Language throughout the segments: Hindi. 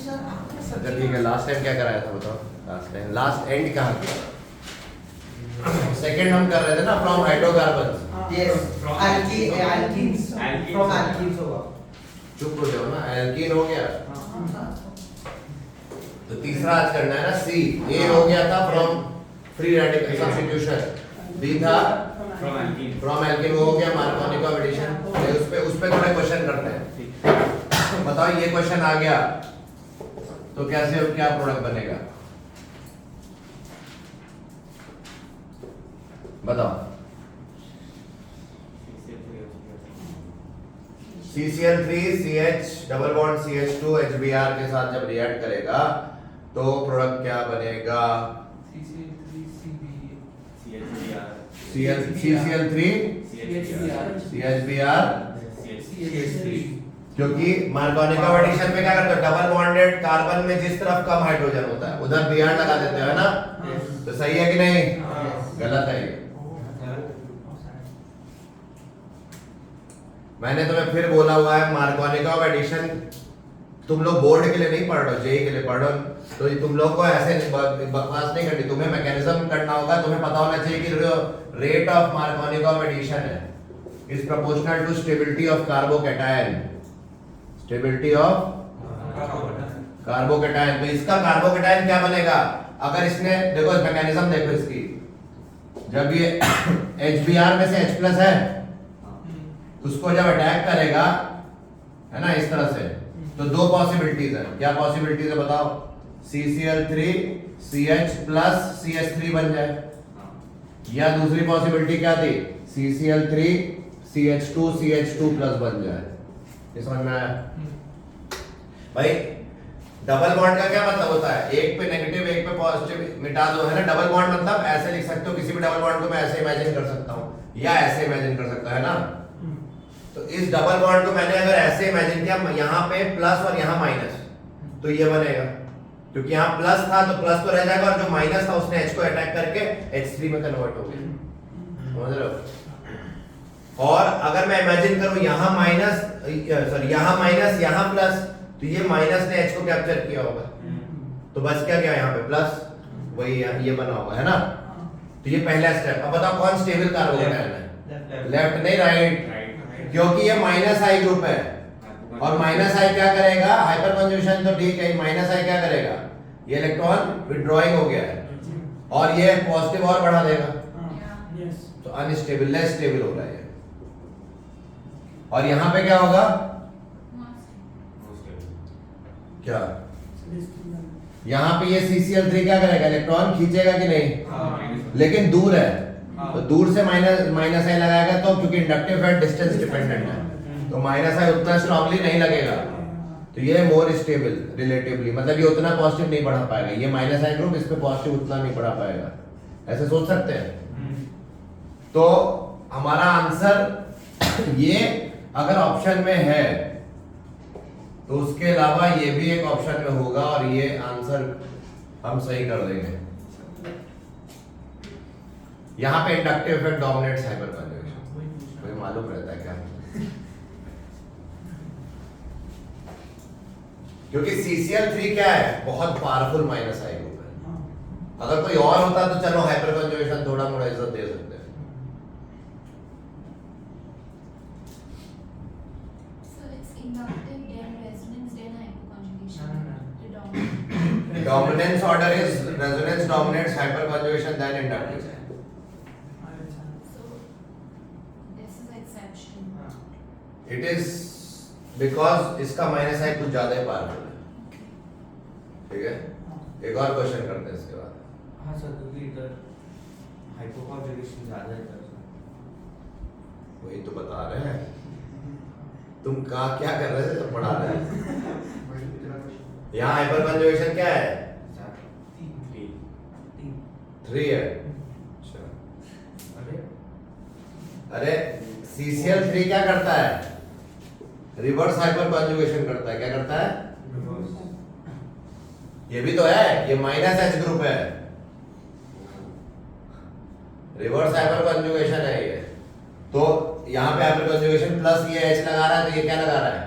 अच्छा ठीक है, लास्ट टाइम क्या कराया था बताओ? लास्ट एंड कहाँ किया? सेकंड हम कर रहे थे ना, from hydrocarbons. Yes, alkenes from alkenes होगा। चुप हो जाओ ना, एल्कीन हो गया। तो तीसरा आज करना है ना, सी। ए हो गया था from free radical substitution, B था फ्रॉम एल्कीन, वो हो गया मार्कोनी कॉम्बिनेशन। उस पे थोड़े क्वेश्चन करते हैं। बताओ ये क्वेश्चन आ गया तो कैसे क्या प्रोडक्ट बनेगा बताओ? CCl3 CH double bond CH2 HBr के साथ जब रिएक्ट करेगा तो प्रोडक्ट क्या बनेगा? CCl3 CHBr, क्योंकि मार्कोनी कॉम्बिनेशन में क्या करते हो, डबल बॉन्डेड कार्बन में जिस तरफ कम हाइड्रोजन होता है उधर Br लगा देते हो, है ना? तो सही है कि नहीं? गलत है ये। मैंने तुम्हें फिर बोला हुआ है, मार्कोनी कॉम्बिनेशन तुम लोग बोर्ड के लिए नहीं पढ़ रहे हो, जेई के लिए पढ़ रहे हो। तो तुम लोग को ऐसे बकवास नहीं करनी, तुम्हें मैकेनिज्म करना होगा। तुम्हें पता होना चाहिए कि रेट ऑफ मार्कोनी कॉम्बिनेशन है is proportional to stability of carbocation, stability of carbocation. तो इसका कार्बोकैटायन क्या बनेगा? अगर इसने देखो मैकेनिज्म देखो इसकी, जब ये HBr में से H+ है, उसको जब अटैक करेगा, है ना, इस तरह से, तो दो पॉसिबिलिटीज है। क्या पॉसिबिलिटीज है बताओ? CCl3 CH+ CH3 बन जाए, या दूसरी पॉसिबिलिटी क्या थी? CCl3 CH2 CH2+ बन जाए। ये समझ में आया भाई? डबल बॉन्ड का क्या मतलब होता है? एक पे नेगेटिव एक पे पॉजिटिव मिटा दो, है ना? डबल बॉन्ड मतलब ऐसे लिख सकते हो, किसी भी डबल बॉन्ड को मैं ऐसे इमेजिन कर सकता हूं या ऐसे इमेजिन कर सकता है ना? तो इस डबल बॉन्ड को मैंने अगर ऐसे इमेजिन किया, यहाँ पे प्लस और यहाँ माइनस, तो ये बनेगा, क्योंकि यहाँ प्लस था तो प्लस तो रह जाएगा, और जो माइनस था उसने H को अटैक करके H3 में कन्वर्ट हो गया। समझ रहे हो? और अगर मैं इमेजिन करूं यहाँ माइनस, सॉरी यहाँ माइनस यहाँ प्लस, तो ये माइनस ने H को कैप्चर किया होगा, तो बस क्या क्या यहाँ पे प्लस, वही ये बना होगा, है ना? तो ये पहला स्टेप। अब बताओ कौन स्टेबल कार्बोकैटायन है? लेफ्ट नहीं, राइट, क्योंकि ये -I ग्रुप है, और -I क्या करेगा? हाइपर कंजुगेशन तो ठीक है, -I क्या करेगा? ये इलेक्ट्रॉन विथड्रॉइंग हो गया है, और ये पॉजिटिव और बढ़ा देगा, तो अनस्टेबल, लेस स्टेबल हो रहा है। और यहाँ पे क्या होगा? क्या यहाँ पे ये CCl3 क्या करेगा? इलेक्ट्रॉन खींचेगा कि नहीं? लेकिन दूर है, तो दूर से -I लगाएगा, तो क्योंकि इंडक्टिव है, डिस्टेंस डिपेंडेंट है, तो -I उतना स्ट्रांगली नहीं लगेगा, तो ये मोर स्टेबल रिलेटिवली, मतलब ये उतना पॉजिटिव नहीं बढ़ा पाएगा। ये -I ग्रुप इस पे पॉजिटिव उतना नहीं बढ़ा पाएगा, ऐसे सोच सकते हैं। तो हमारा आंसर ये अगर ऑप्शन में है तो उसके अलावा ये भी एक ऑप्शन में होगा, और ये आंसर हम सही कर देंगे। यहाँ पे inductive effect dominates hyper conjugation, कोई मालूम रहता है क्या? क्योंकि CCl3 क्या है? बहुत पावरफुल -I ग्रुप है। अगर कोई और होता तो चलो हाइपर कंजुगेशन थोड़ा मोड़ा इज्जत दे सकते हैं। Dominance order is resonance dominates hyperconjugation than inductive. So this is exception. It is because इसका -I कुछ ज्यादा ही पावरफुल है। ठीक है, एक और क्वेश्चन करते हैं इसके बाद। हाँ सर, क्योंकि इधर हाइपोकॉन्जुगेशन ज्यादा है सर। वही तो बता रहे हैं, तुम कहाँ क्या कर रहे थे? तो पढ़ा रहे हैं। यहाँ हाइपर कंजुगेशन क्या है? 3 है। अच्छा, अरे CCl3 क्या करता है? रिवर्स हाइपर कंजुगेशन करता है। क्या करता है? ये भी तो है, ये -H ग्रुप है, रिवर्स हाइपर कंजुगेशन है ये। तो यहाँ पे हाइपर कंजुगेशन प्लस ये H लगा रहा है, तो ये क्या लगा रहा है?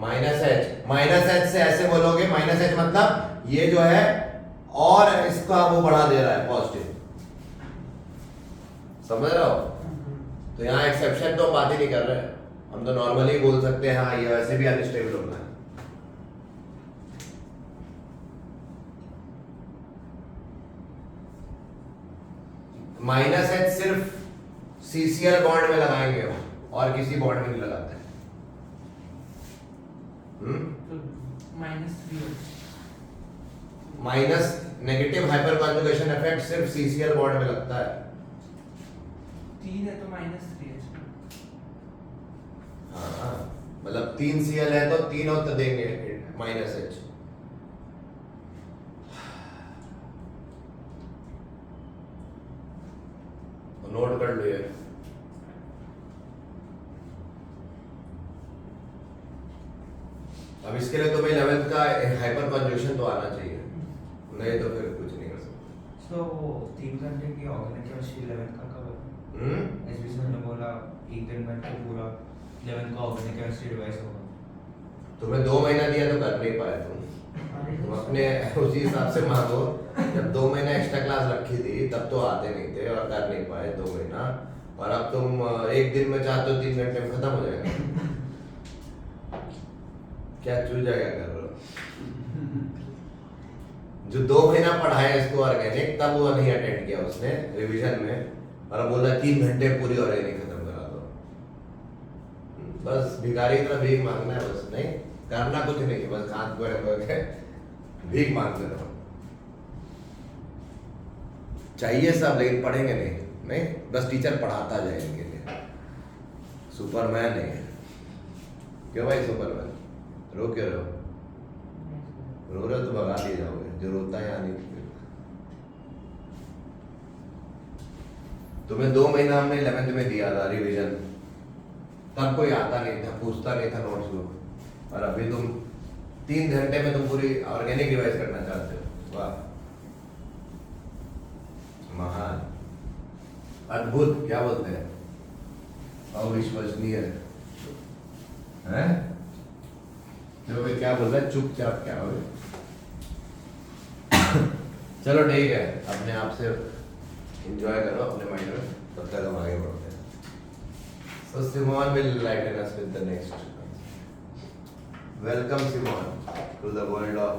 माइनस एच से ऐसे बोलोगे, माइनस एच मतलब ये जो है और इसका वो बढ़ा दे रहा है पॉजिटिव, समझ रहे हो? तो यहाँ एक्सेप्शन तो हम बात ही नहीं कर रहे, हम तो नॉर्मली बोल सकते हैं हाँ ये वैसे भी अनस्टेबल होना है। माइनस एच सिर्फ सीसीएल बॉन्ड में लगाएंगे और किसी बॉन्ड में नहीं लगाते। Minus negative hyper conjugation effect सिर्फ सीसीएल बॉन्ड में लगता है। 3 है तो -3H। हाँ मतलब 3 सीएल है तो 3 और देंगे माइनस एच। नोट कर लो ये। अब इसके लिए तो भाई 11th का हाइपर कॉन्जुगेशन तो आना चाहिए, नहीं तो फिर कुछ नहीं कर सकते। So 3 घंटे की ऑर्गेनिक केमिस्ट्री 11th का कब है? एसबी सर ने बोला 1 दिन में तो पूरा 11th का ऑर्गेनिक केमिस्ट्री रिवाइज होगा। तुम्हें 2 महीना दिया तो कर नहीं पाए तुम अपने उसी हिसाब से मांगो। जब 2 महीना एक्स्ट्रा क्लास रखी थी तब तो आते नहीं थे और कर नहीं पाए 2 महीना, और अब तुम 1 दिन में चाहते हो 3 घंटे में खत्म हो जाएगा। क्या चूजा क्या कर रहे हो? जो 2 महीना पढ़ाया इसको ऑर्गेनिक तब वो नहीं अटेंड किया उसने रिवीजन में, और अब बोला 3 घंटे पूरी ऑर्गेनिक खत्म करा दो। बस भिखारी की तरह भीख मांगना है, बस नहीं करना कुछ नहीं, बस हाथ पे भीख मांगते रहो। चाहिए सब लेकिन पढ़ेंगे नहीं, बस टीचर पढ़ाता जाए इनके लिए। सुपरमैन नहीं है। क्यों भाई सुपरमैन रो क्यों रहे हो? रो रहे हो तो भगा दिए जाओगे, जो रोता है या नहीं। तुम्हें 2 महीना हमने 11th में दिया था रिवीजन, तब कोई आता नहीं था, पूछता नहीं था नोट्स लो, और अभी तुम 3 घंटे में तुम पूरी ऑर्गेनिक रिवाइज करना चाहते हो। वाह महान, अद्भुत, क्या बोलते हैं, अविश्वसनीय है। जो भी क्या बोल रहा है चुपचाप क्या हो। चलो ठीक है, अपने आप से एंजॉय करो अपने माइंड में, तब तक हम आगे बढ़ते हैं। So Simon will enlighten us with the next. Welcome Simon to the world of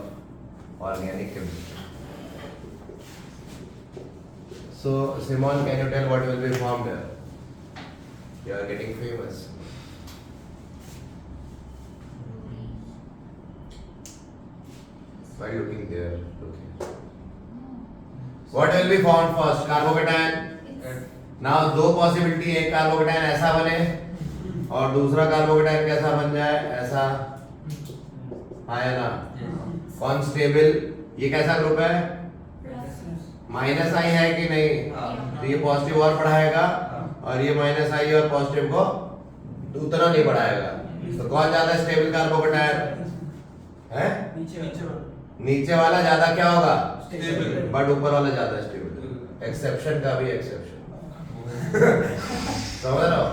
organic chemistry. So Simon, can you tell what will be formed here? You are getting famous. Why looking there? Looking. What will be formed first? Carbocation. Now दो पॉसिबिलिटी, एक कार्बोकेटाइन ऐसा बने और दूसरा कार्बोकेटाइन कैसा बन जाए, ऐसा, हाँ या ना? कौन स्टेबल? ये कैसा ग्रुप है? माइनस आई है कि नहीं? तो ये पॉजिटिव और बढ़ाएगा और ये माइनस आई और पॉजिटिव को उतना नहीं बढ़ाएगा। तो कौन ज्यादा स्टेबल कार्बोकेटाइन है? नीचे वाला ज्यादा क्या होगा? स्टेबल। बट ऊपर वाला ज्यादा स्टेबल। एक्सेप्शन का भी एक्सेप्शन। समझ रहे हो?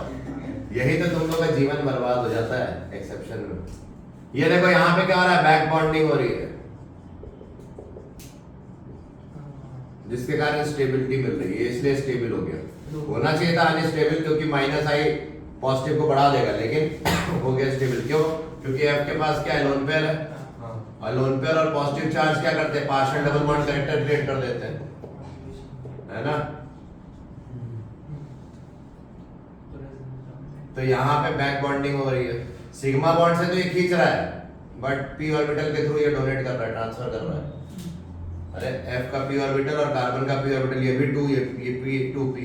यही तो तुम लोग का जीवन बर्बाद हो जाता है एक्सेप्शन में। ये देखो यहाँ पे क्या हो रहा है, बैक बॉन्डिंग हो रही है, जिसके कारण स्टेबिलिटी मिल रही है, इसलिए स्टेबल हो गया। होना चाहिए था अनस्टेबल, क्योंकि माइनस आई पॉजिटिव को बढ़ा देगा, लेकिन हो गया स्टेबल। क्यों? क्योंकि एफ के पास क्या है, लोन पेयर है, और लोन पेयर और पॉजिटिव चार्ज क्या करते हैं, partial double bond character create कर देते हैं, है ना? तो यहाँ पे बैक बॉन्डिंग हो रही है, सिग्मा बॉन्ड से तो ये खींच रहा है, बट पी ऑर्बिटल के थ्रू ये डोनेट कर रहा है, ट्रांसफर कर रहा है। अरे एफ का पी ऑर्बिटल और कार्बन का पी ऑर्बिटल, ये भी 2, ये पी 2p,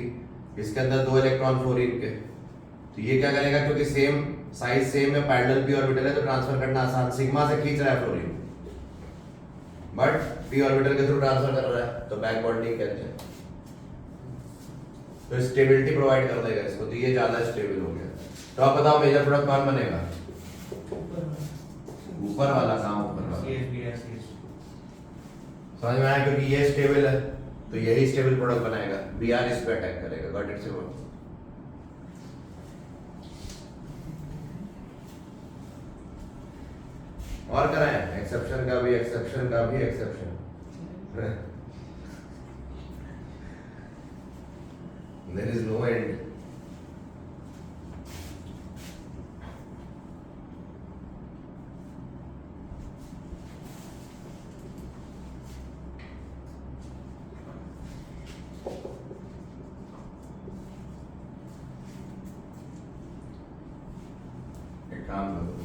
इसके अंदर 2 इलेक्ट्रॉन फ्लोरीन के, तो ये क्या करेगा, क्योंकि सेम साइज सेम है, पैरेलल पी ऑर्बिटल है, तो ट्रांसफर करना आसान, सिग्मा से खींच रहा है फ्लोरीन, बट पी ऑर्बिटल के थ्रू ट्रांसफर कर रहा है, तो बैक बॉन्डिंग कहते हैं। तो स्टेबिलिटी प्रोवाइड कर देगा इसको, तो ये ज्यादा स्टेबल हो गया। तो आप बताओ मेजर प्रोडक्ट कौन बनेगा? ऊपर वाला, कहाँ ऊपर वाला? समझ में आया? क्योंकि ये स्टेबल है तो यही स्टेबल प्रोडक्ट बनाएगा, Br इस पे अटैक करेगा। Got it? सिंपल। और कराएं एक्सेप्शन का भी exception there is no end एक काम करो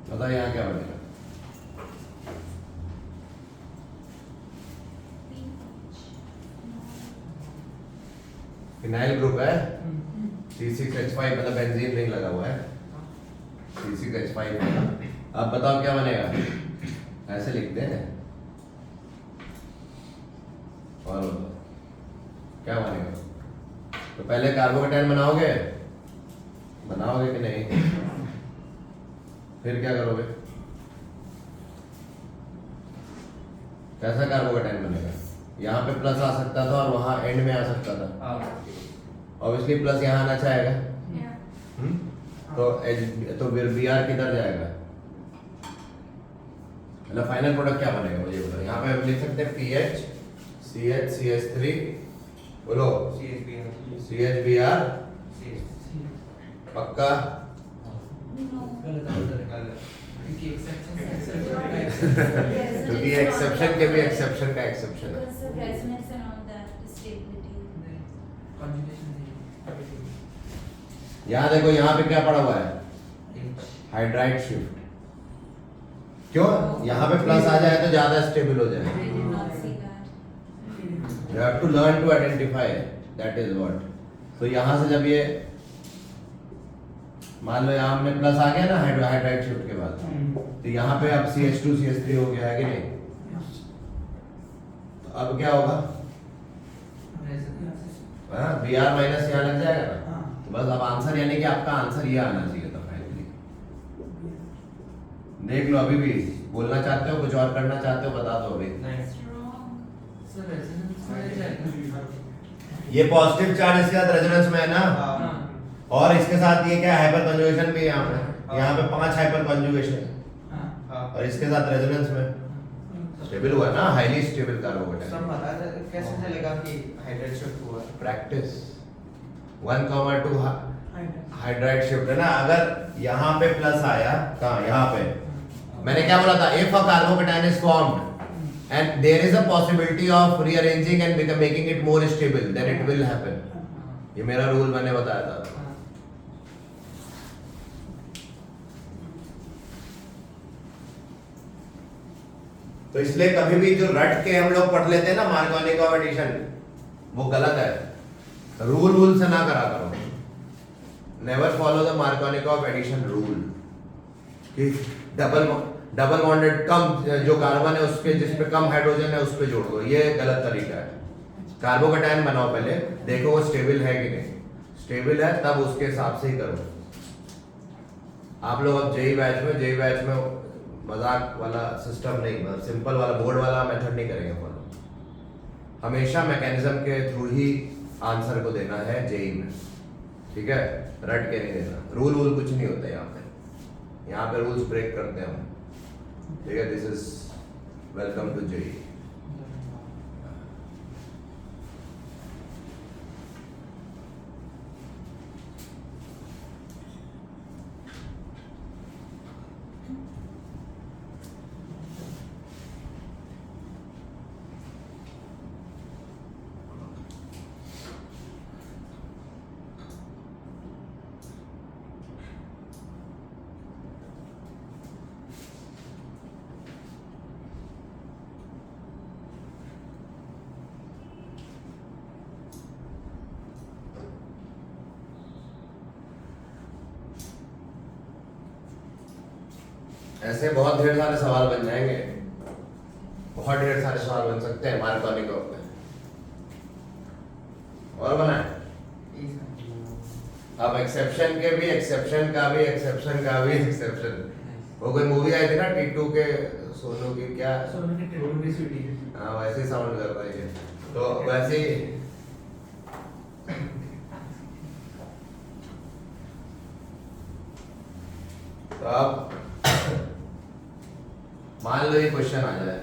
बताओ यहाँ क्या बनेगा फिनाइल ग्रुप है C6H5 मतलब बेंजीन रिंग लगा हुआ है C6H5 अब बताओ क्या बनेगा ऐसे लिखते हैं और बताओ क्या बनेगा तो पहले कार्बोकेटाइन बनाओगे कि नहीं फिर क्या करोगे कैसा कार्बोकेटाइन बनेगा यहाँ पे प्लस आ सकता था और वहां एंड में आ सकता था ऑब्वियसली प्लस यहाँ आना चाहेगा तो फिर Br किधर जाएगा मतलब फाइनल प्रोडक्ट क्या बनेगा मुझे बताओ यहाँ पे हम लिख सकते हैं PH CH CH3 बोलो CHBr पक्का क्योंकि एक्सेप्शन के भी एक्सेप्शन का एक्सेप्शन है Because of resonance and all that, the stability. यहाँ देखो यहाँ पे क्या पड़ा हुआ है हाइड्राइड शिफ्ट क्यों यहाँ पे प्लस आ जाए तो ज्यादा स्टेबल हो जाए I did not see that. You have to learn to identify that is what तो यहाँ से जब ये मान लो यहाँ हमने प्लस आ गया ना हाइड्राइड शिफ्ट के बाद तो यहाँ पे अब CH2 CH3 हो गया है कि नहीं तो अब क्या होगा Br माइनस यहाँ लग जाएगा ना तो बस अब आंसर यानी कि आपका आंसर ये आना चाहिए था फाइनली देख लो अभी भी बोलना चाहते हो कुछ और करना चाहते हो बता दो अभी ये पॉजिटिव चार्ज इसके साथ रेजोनेंस में है ना और इसके साथ ये क्या हाइपर कंजुगेशन भी है यहाँ पे 5 हाइपर कंजुगेशन और इसके साथ रेजोनेंस में स्टेबल हुआ ना हाईली स्टेबल कार्बोकेटाइन सब पता है कैसे चलेगा कि हाइड्राइड शिफ्ट हुआ प्रैक्टिस 1,2 हाइड्राइड शिफ्ट है ना अगर यहाँ पे प्लस आया कहाँ यहाँ पे मैंने क्या बोला था if a carbocation is formed and there is a possibility of rearranging and making it more stable then it will happen ये मेरा रूल मैंने बताया था तो इसलिए कभी भी जो रट के हम लोग पढ़ लेते हैं ना मार्कोनिक एडिशन वो गलत है रूल से ना करा करो never follow the Markovnikov addition rule कि डबल बॉन्डेड कम जो कार्बन है उसके जिस पे कम हाइड्रोजन है उस पे जोड़ दो ये गलत तरीका है कार्बोकेटाइन बनाओ पहले देखो वो स्टेबल है कि नहीं स्टेबल है तब उसके हिसाब से ही करो आप लोग अब जेई बैच में मजाक वाला सिस्टम नहीं मतलब सिंपल वाला बोर्ड वाला मेथड नहीं करेंगे फॉलो हमेशा मैकेनिज्म के थ्रू ही आंसर को देना है जेई में ठीक है रट के नहीं देना रूल कुछ नहीं होता यहाँ पे रूल्स ब्रेक करते हैं हम ठीक है this is welcome to JEE ऐसे बहुत ढेर सारे सवाल बन जाएंगे, बहुत ढेर सारे सवाल बन सकते हैं मार्कोनी के ऊपर। और बनाए अब एक्सेप्शन के भी, एक्सेप्शन का भी, एक्सेप्शन का भी एक्सेप्शन। वो कोई मूवी आई थी ना टीटू के, सोनू की, क्या सोनू की टेटू की सीटी। हाँ वैसे ही साउंड कर रहा है, तो वैसे ही तो अब मान लो ये क्वेश्चन आ जाए,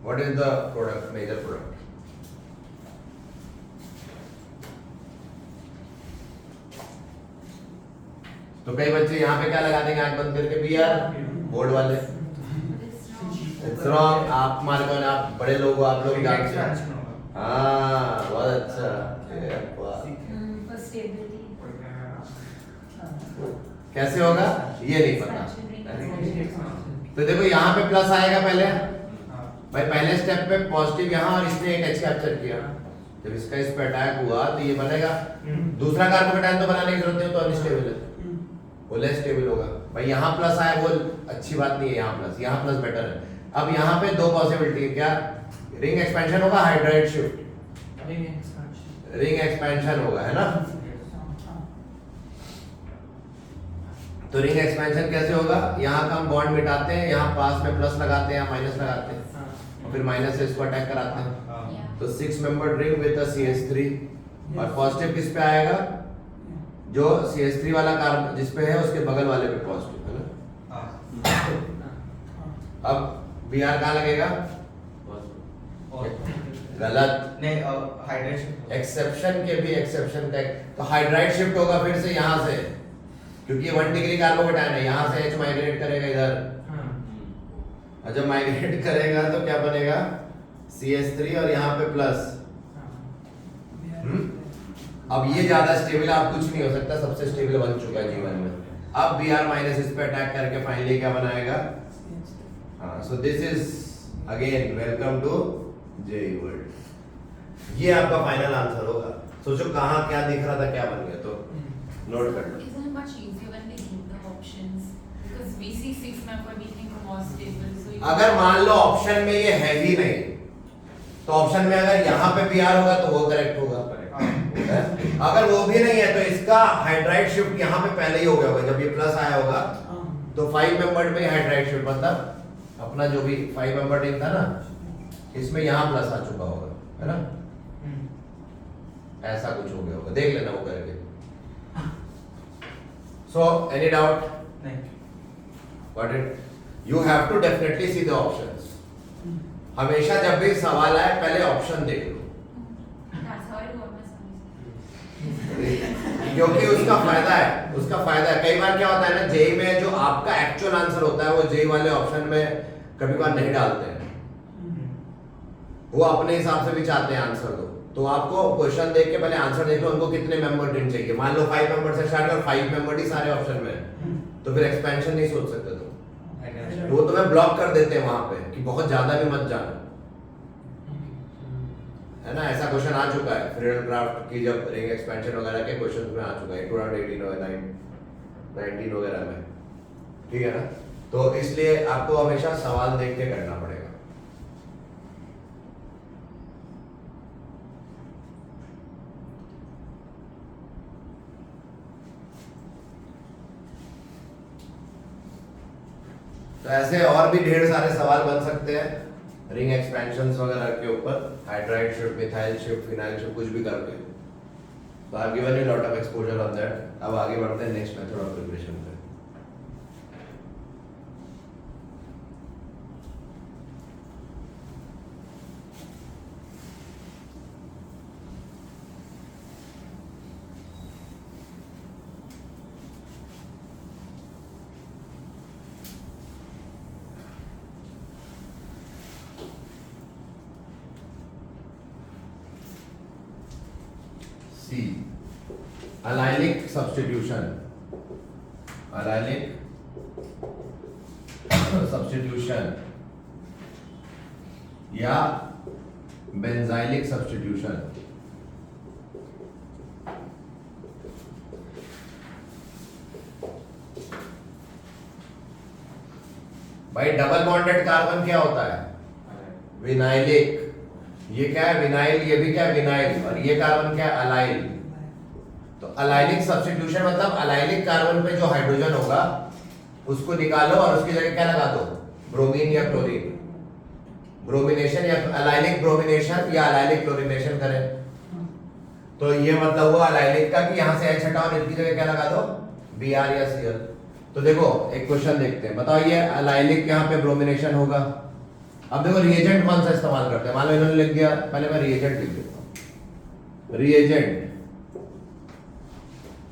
what is the product, major product? तो कई बच्चे यहाँ पे क्या लगा देंगे आंख बंद करके, बी आर, बोर्ड वाले It's wrong. It's wrong. आप मार्को ने, आप बड़े लोग हो, आप लोग जानते हैं। एक्सपेंशन होगा। हाँ बहुत अच्छा, ये बात। For stability. कैसे होगा ये नहीं पता। Expansion ring expansion. तो देखो यहाँ पे प्लस आएगा पहले, हाँ। भाई पहले स्टेप पे पॉजिटिव यहाँ, और इसने एक एच कैप्चर किया, जब इसका इस पे अटैक हुआ तो ये बनेगा। दूसरा कार्बोकेटाइन तो बनाने की जरूरत नहीं, तो अनस्टेबल है, वो लेस स्टेबल होगा। भाई यहाँ प्लस आया, वो अच्छी बात नहीं है, यहाँ प्लस बेटर है। अब यहाँ पे दो पॉसिबिलिटी है, क्या रिंग एक्सपेंशन होगा, हाइड्राइड शिफ्ट, रिंग एक्सपेंशन होगा, है ना। तो रिंग एक्सपेंशन कैसे होगा, यहाँ का हम बॉन्ड मिटाते हैं, यहाँ पास में प्लस लगाते हैं या माइनस लगाते हैं, और फिर माइनस से इसको अटैक कराते हैं। हाँ। Yeah. तो 6 मेंबर्ड रिंग विद CH3, और पॉजिटिव किस पे आएगा, जो CH3 वाला कार्बन जिस पे है उसके बगल वाले पे पॉजिटिव, है ना। हाँ। अब Br कहाँ लगेगा, और गलत। नहीं, हाइड्रेशन। एक्सेप्शन के भी एक्सेप्शन का, तो हाइड्राइड शिफ्ट होगा फिर से यहाँ से, क्योंकि 1 डिग्री कार्बोकेटाइन है, यहाँ से H माइग्रेट करेगा इधर, और जब माइग्रेट करेगा तो क्या बनेगा, CH3 और यहाँ पे प्लस। अब ये ज्यादा स्टेबल, आप कुछ नहीं हो सकता, सबसे स्टेबल बन चुका है जीवन में। अब Br माइनस इस पे अटैक करके फाइनली क्या बनाएगा, हाँ। So this is again welcome to JEE world. ये आपका फाइनल आंसर होगा। सोचो कहाँ क्या दिख रहा था, क्या बन गया, तो नोट कर लो। Isn't it much easier when they give the options? Because we see 6 member, we think more stable. So you अगर मान लो ऑप्शन में ये है ही नहीं, तो ऑप्शन में अगर यहाँ पे Br होगा तो वो करेक्ट होगा। अगर वो भी नहीं है तो इसका हाइड्राइड शिफ्ट यहाँ पे पहले ही हो गया होगा, जब ये प्लस आया होगा तो 5 मेंबर्ड में हाइड्राइड शिफ्ट, मतलब अपना जो भी 5 मेंबर्ड रिंग था ना, इसमें यहाँ प्लस आ चुका होगा, है ना। ऐसा कुछ हो गया होगा, देख लेना वो करके। सो एनी डाउट, नहीं। Got it. You have to definitely see the options. हमेशा जब भी सवाल आए पहले ऑप्शन देख लो, That's how I do all my sums. क्योंकि उसका फायदा है, उसका फायदा है। कई बार क्या होता है ना, जेई में जो आपका एक्चुअल आंसर होता है वो जेई वाले ऑप्शन में कभी बार नहीं डालते हैं, वो अपने हिसाब से भी चाहते हैं आंसर दो। तो आपको क्वेश्चन देख के पहले आंसर देख लो, उनको कितने मेंबर ड्रिंक चाहिए। मान लो 5 मेंबर से स्टार्ट और 5 मेंबर ही सारे ऑप्शन में है, तो फिर एक्सपेंशन नहीं सोच सकते तुम, तो वो तुम्हें ब्लॉक कर देते हैं वहां पे कि बहुत ज्यादा भी मत जाना, है ना। ऐसा क्वेश्चन आ चुका है फ्रीडम क्राफ्ट की, जब रिंग एक्सपेंशन वगैरह के क्वेश्चन में आ चुका है 2018 और 19 वगैरह में, ठीक है ना। तो इसलिए आपको हमेशा सवाल देख के करना पड़ेगा। तो ऐसे और भी ढेर सारे सवाल बन सकते हैं रिंग एक्सपेंशंस वगैरह के ऊपर, hydride shift, methyl shift, phenyl shift, कुछ भी करके। तो I have given you lot of exposure on that. अब आगे बढ़ते हैं नेक्स्ट मेथड ऑफ प्रिपरेशन पे। C, allylic substitution। Allylic substitution या बेंजाइलिक सब्स्टिट्यूशन। भाई डबल बॉन्डेड कार्बन क्या होता है? विनाइलिक। ये क्या है? विनाइल। ये भी क्या है? विनाइल। और ये कार्बन क्या है? अलाइल। तो अलाइलिक सब्स्टिट्यूशन मतलब अलाइलिक कार्बन पे जो हाइड्रोजन होगा उसको निकालो और उसकी जगह क्या लगा दो? ब्रोमीन या क्लोरीन। ब्रोमिनेशन या अलाइलिक ब्रोमिनेशन या अलाइलिक क्लोरीनेशन करें तो ये मतलब हुआ अलाइलिक का कि यहां से H हटाओ और इसकी जगह क्या लगा दो? Br या Cl। तो देखो एक क्वेश्चन देखते हैं, बताओ ये अलाइलिक यहाँ पे ब्रोमिनेशन होगा। अब देखो रिएजेंट कौन सा इस्तेमाल करते हैं, मान लो इन्होंने लिख दिया, पहले मैं रिएजेंट लिख देता हूं। रिएजेंट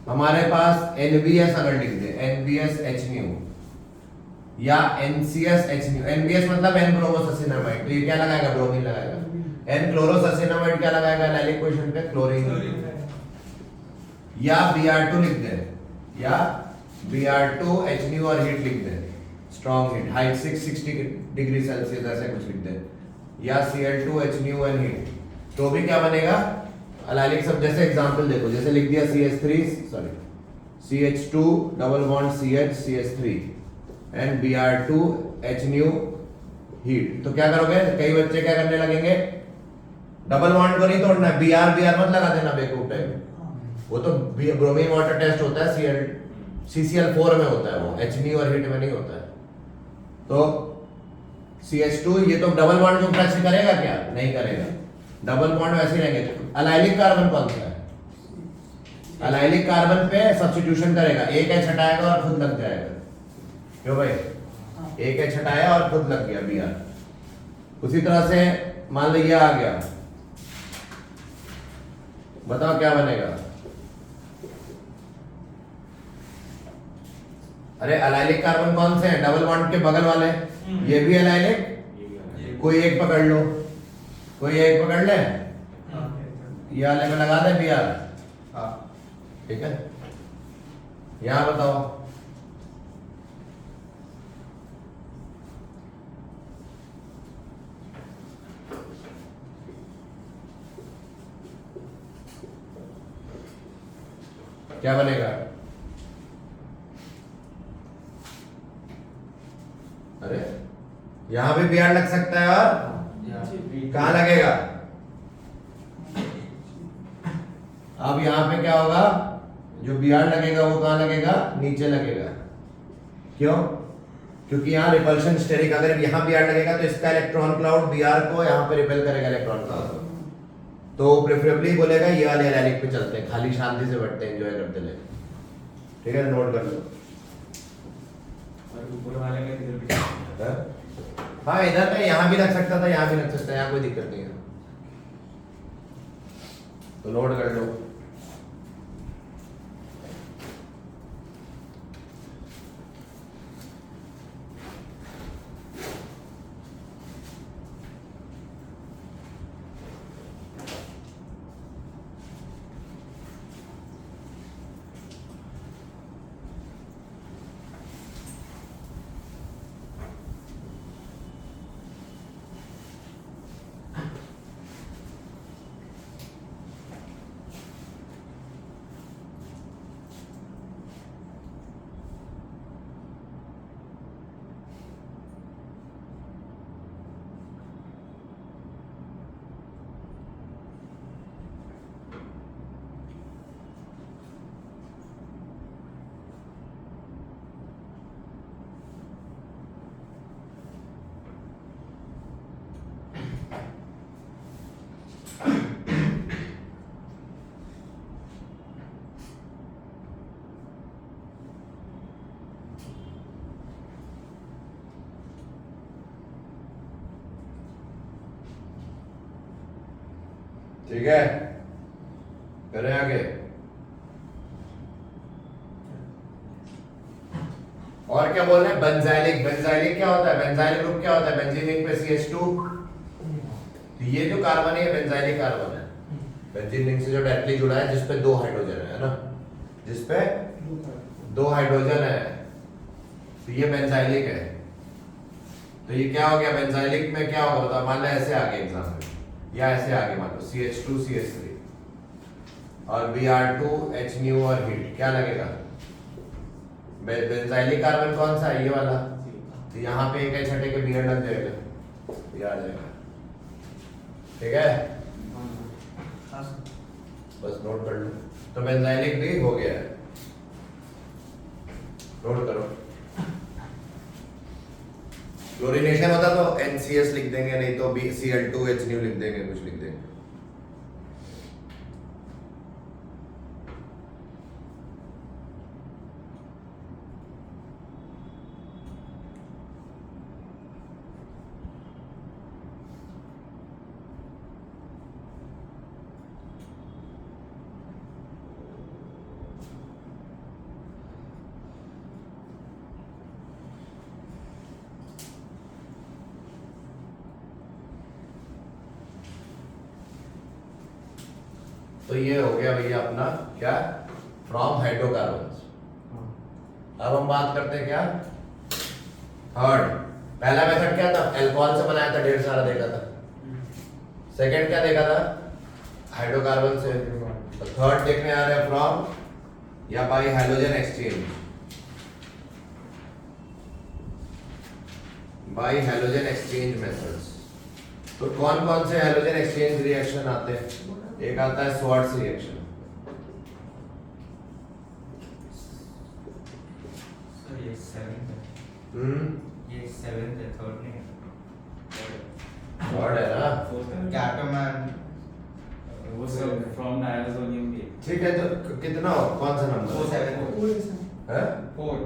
हमारे पास NBS अगर लिख दे, NBS HNu या NCS HNu। NBS मतलब N ब्रोमोससिनामाइड, तो ये क्या लगाएगा? ब्रोमीन लगाएगा। N क्लोरोससिनामाइड क्या लगाएगा? एलाइलिक पोजीशन पे क्लोरीन। या Br2 लिख दे, या Br2 HNu और हीट लिख दे, strong heat, height 660 degree Celsius ऐसे कुछ लिख दे, या Cl2 HNu एंड हीट, तो भी क्या बनेगा? एलाइलिक सब। जैसे एग्जांपल देखो, जैसे लिख दिया CH2 double bond CH CH3 and Br2 HNu heat, तो क्या करोगे? कई बच्चे क्या करने लगेंगे? डबल बॉन्ड को नहीं तोड़ना है, Br मत लगा देना बेवकूफ टाइप। वो तो ब्रोमीन वाटर टेस्ट होता है, CCl4 में होता है, वो HNu और हीट में नहीं होता है। तो CH2 ये तो डबल बॉन्ड को टच करेगा क्या? नहीं करेगा, डबल बॉन्ड वैसे ही रहेंगे। अलाइलिक कार्बन कौन सा है? अलाइलिक कार्बन पे सब्स्टिट्यूशन करेगा, एक H हटाएगा और खुद लग जाएगा। क्यों भाई? एक H हटाया और खुद लग गया Br। उसी तरह से मान लो ये आ गया, बताओ क्या बनेगा? अरे अलाइलिक कार्बन कौन से हैं? डबल बॉन्ड के बगल वाले, ये भी अलाइलिक। कोई एक पकड़ लो, कोई एक पकड़ ले, ये वाले में लगा दे Br। ठीक है, यहां बताओ क्या बनेगा? अरे यहां भी Br लग सकता है, और कहां लगेगा? अब यहां पे क्या होगा? जो Br लगेगा वो कहां लगेगा? नीचे लगेगा। क्यों? क्योंकि यहाँ रिपल्शन स्टेरिक, अगर यहाँ Br लगेगा तो इसका इलेक्ट्रॉन क्लाउड Br को यहाँ पे रिपेल करेगा इलेक्ट्रॉन क्लाउड, तो प्रेफरेबली बोलेगा ये वाले एलाइलिक पे चलते हैं, खाली शांति से बैठते हैं, एंजॉय करते हैं। ठीक है, नोट कर लो। ऊपर वाले में इधर भी, हाँ इधर पे यहाँ भी लग सकता था, यहाँ भी लग सकता है, यहाँ कोई दिक्कत नहीं है, तो नोट कर लो। ठीक है, करें आगे। और क्या बोल रहे हैं? बेंजाइलिक। बेंजाइलिक क्या होता है? बेंजाइल ग्रुप क्या होता है? बेंजीन रिंग पे CH2, तो ये जो कार्बन है ये बेंजाइलिक कार्बन है, बेंजीन रिंग से जो डायरेक्टली जुड़ा है, जिसपे दो हाइड्रोजन है ना, जिसपे दो हाइड्रोजन है, तो ये बेंजाइलिक है। तो ये क्या हो गया, बेंजाइलिक में क्या होगा बताओ, मान लो ऐसे आ गया एग्जाम में, या ऐसे आ गया, मान लो CH2 CH3 और Br2 H nu और हीट, क्या लगेगा? बेंजाइलिक कार्बन कौन सा है, ये वाला। तो यहाँ पे एक छठे के Br लग जाएगा, ये आ जाएगा, ठीक है, बस नोट कर लो। तो बेंजाइलिक भी हो गया है, नोट करो। क्लोरीनेशन होता तो NCS लिख देंगे, नहीं तो Cl2H nu लिख देंगे, कुछ लिख देंगे। तो ये हो गया भैया अपना क्या, फ्रॉम हाइड्रोकार्बन्स। अब हम बात करते हैं क्या, थर्ड। पहला मेथड क्या था, अल्कोहल से बनाया था, ढेर सारा देखा था। सेकंड क्या देखा था, हाइड्रोकार्बन से। तो थर्ड देखने आ रहे हैं फ्रॉम या bye halogen exchange, bye halogen exchange methods. तो कौन कौन से हैलोजन एक्सचेंज रिएक्शन आते हैं, एक आता है स्वार्ट्स रिएक्शन, सर ये 7th है, ये 7th है, 3rd नहीं है। स्वार्ट है ना, कैटोमैन वो सब फ्रॉम डायज़ोनियम भी। ठीक है। तो कितना हो, कौन सा नंबर 7 है, 4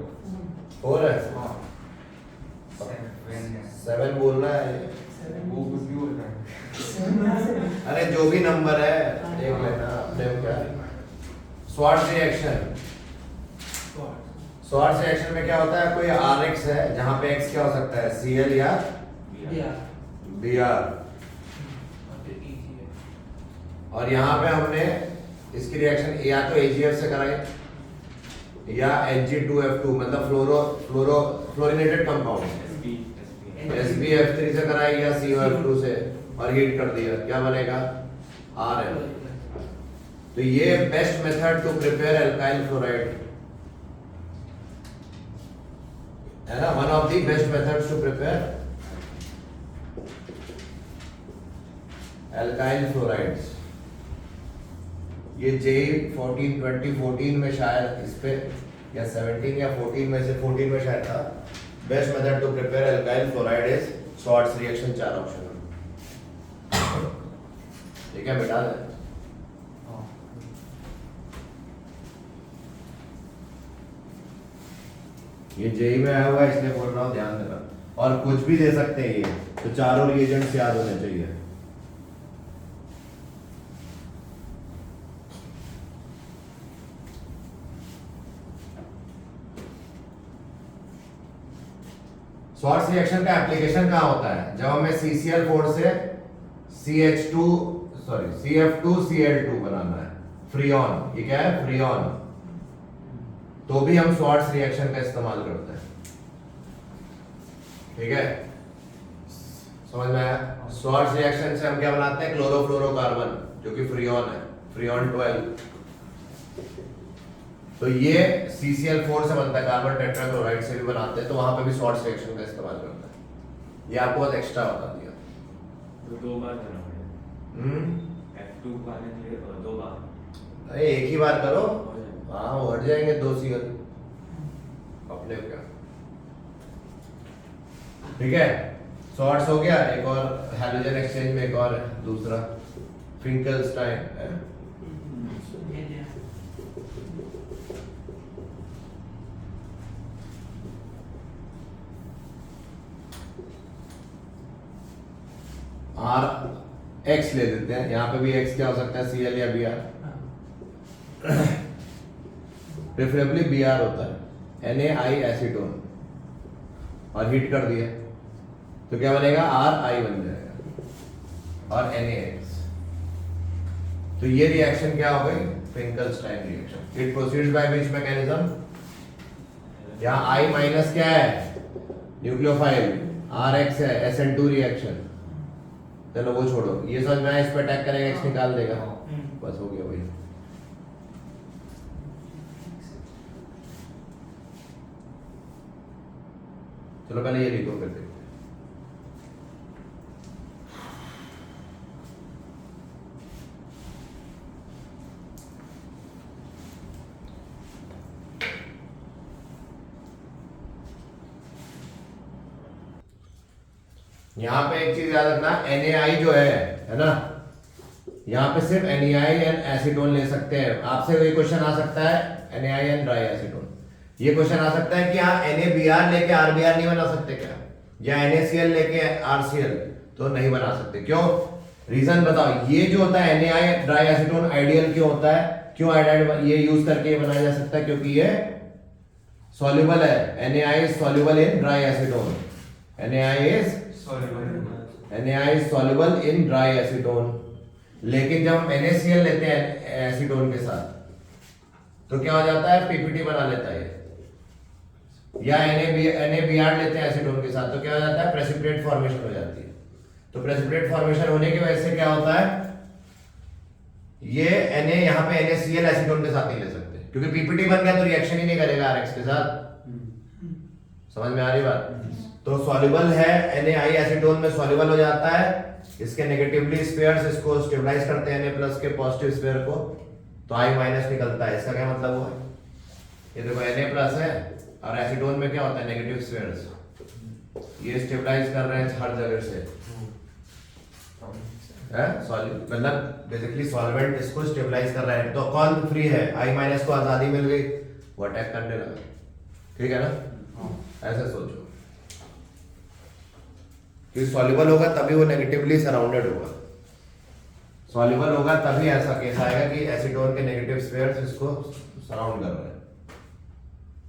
4 है, हाँ 7 है, 7 बोलना है। वो कुछ भी होता है। अरे जो भी नंबर है देख लेना अपने में क्या। स्वार्ट्स रिएक्शन, स्वार्ट्स रिएक्शन में क्या होता है, कोई RX है जहां पे X क्या हो सकता है, Cl या Br, और यहाँ पे हमने इसकी रिएक्शन या तो AgF से कराई या Hg2F2, मतलब फ्लोरिनेटेड कंपाउंड SbF3 से कराई या COF2 से, और हीट कर दिया, क्या बनेगा, Rn। तो ये best method to prepare alkyl fluoride है ना, one of the best methods to prepare alkyl fluorides. ये JEE 2014 में शायद इस पे, या 17 या 14 में से 14 में शायद था, best method to prepare alkyl fluoride is Swarts reaction, 4 option. ठीक है, मिटा दे। ये JEE में आया हुआ है इसलिए बोल रहा हूँ, ध्यान देना। और कुछ भी दे सकते हैं ये, तो चारों रिएजेंट्स याद होने चाहिए। स्वार्ट्स रिएक्शन का एप्लीकेशन कहाँ होता है, जब हमें CCl4 से CF2Cl2 बनाना है, फ्रीऑन, ये क्या है, फ्रीऑन, तो भी हम स्वार्ट्स रिएक्शन का इस्तेमाल करते हैं। ठीक है, समझ में आया। स्वार्ट्स रिएक्शन से हम क्या बनाते हैं, क्लोरोफ्लोरोकार्बन, जो कि फ्रीऑन है, फ्रीऑन 12। तो ये CCl4 से बनता है, कार्बन टेट्राक्लोराइड से भी बनाते हैं, तो वहां पे भी स्वार्ट्स रिएक्शन का इस्तेमाल करते हैं। ये आपको बहुत एक्स्ट्रा बता दिया। तो 2 बार करना पड़ेगा। F2 पाने के लिए 2 बार। अरे एक ही बार करो, हाँ वो हट जाएंगे 2 Cl अपने क्या। ठीक है, स्वार्ट्स हो गया। एक और हैलोजन एक्सचेंज में एक और है, दूसरा फिंकलस्टाइन है। X ले लेते हैं, यहाँ पे भी X क्या हो सकता है, Cl या Br, प्रेफरेबली Br होता है, NaI एसीटोन, और हीट कर दिया तो क्या बनेगा, Ri बन जाएगा, और NaX। तो ये रिएक्शन क्या हो गई, Finkelstein reaction. It proceeds by which mechanism, यहाँ I माइनस क्या है, न्यूक्लियोफाइल, RX है, SN2 रिएक्शन। चलो वो छोड़ो, ये समझ में आया, इस पे अटैक करेगा, X निकाल देगा, बस हो गया भाई। चलो पहले ये लिखो, फिर देखते हैं। यहाँ पे एक चीज याद रखना, NaI जो है ना, यहाँ पे सिर्फ NaI एंड एसीटोन ले सकते हैं। आपसे कोई क्वेश्चन आ सकता है NaI एंड ड्राई एसीटोन, ये क्वेश्चन आ सकता है कि यहाँ NaBr लेके RBr नहीं बना सकते क्या, या NaCl लेके RCl तो नहीं बना सकते, क्यों? रीजन बताओ। ये जो होता है NaI ड्राई एसीटोन आइडियल क्यों होता है, क्यों आइडियल ये यूज करके ये बनाया जा सकता है, क्योंकि ये सॉल्युबल है। NaI is soluble in dry acetone, NaI is soluble in dry acetone। लेकिन जब हम NaCl लेते हैं एसीटोन के साथ तो क्या हो जाता है, PPT बना लेता है, या NaBr लेते हैं एसीटोन के साथ तो क्या हो जाता है, प्रेसिपिटेट फॉर्मेशन हो जाती है। तो प्रेसिपिटेट फॉर्मेशन होने की वजह से क्या होता है, ये Na यहाँ पे NaCl एसीटोन के साथ नहीं ले सकते, क्योंकि PPT बन गया तो रिएक्शन ही नहीं करेगा RX के साथ। समझ में आ रही बात? तो सॉल्युबल है, NaI एसीटोन में सॉल्युबल हो जाता है, इसके नेगेटिवली स्फीयर्स इसको स्टेबलाइज करते हैं Na+ के पॉजिटिव स्फीयर को, तो I- निकलता है। इसका क्या मतलब हुआ, ये देखो Na+ है और एसीटोन में क्या होता है, नेगेटिव स्फीयर्स, ये स्टेबलाइज कर रहे हैं हर जगह से, मतलब बेसिकली सॉल्वेंट इसको स्टेबलाइज कर रहा है। तो कौन फ्री है, I- को आजादी मिल गई, वो अटैक करने लगा, ठीक है ना? ऐसे सोचो कि सॉल्युबल होगा तभी वो नेगेटिवली सराउंडेड होगा, सॉल्युबल होगा तभी ऐसा केस आएगा कि एसीटोन के नेगेटिव स्फीयर्स इसको सराउंड कर रहे हैं।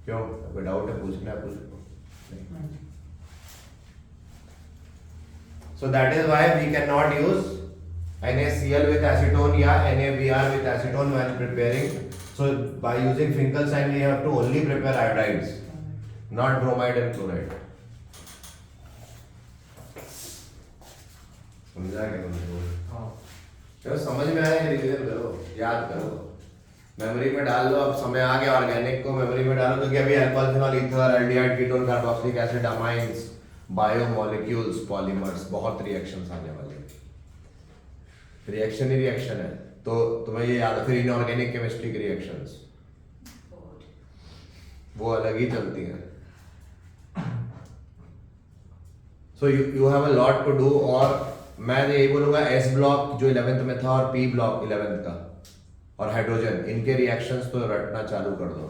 क्यों, कोई डाउट है, पूछना है, पूछो। So that is why we can not use NaCl with acetone या NaBr with acetone when preparing. So by using Finkelstein we have to only prepare iodides, not bromide and chloride. समझा क्या तुमको? चलो समझ में आया, रिवीजन करो, याद करो, मेमोरी में डाल लो। अब समय आ गया ऑर्गेनिक को मेमोरी में डालो, क्योंकि अभी alcohol, phenol, ether, aldehyde, ketone, carboxylic acid, amines, biomolecules, polymers, बहुत रिएक्शंस आने वाले हैं। रिएक्शन ही रिएक्शन है, तो तुम्हें ये याद है। फिर इनऑर्गेनिक केमिस्ट्री की रिएक्शंस वो अलग ही चलती हैं। So you have a lot to do. और मैं यही बोलूंगा, एस ब्लॉक जो 11th में था और पी ब्लॉक 11th का और हाइड्रोजन, इनके रिएक्शंस तो रटना चालू कर दो।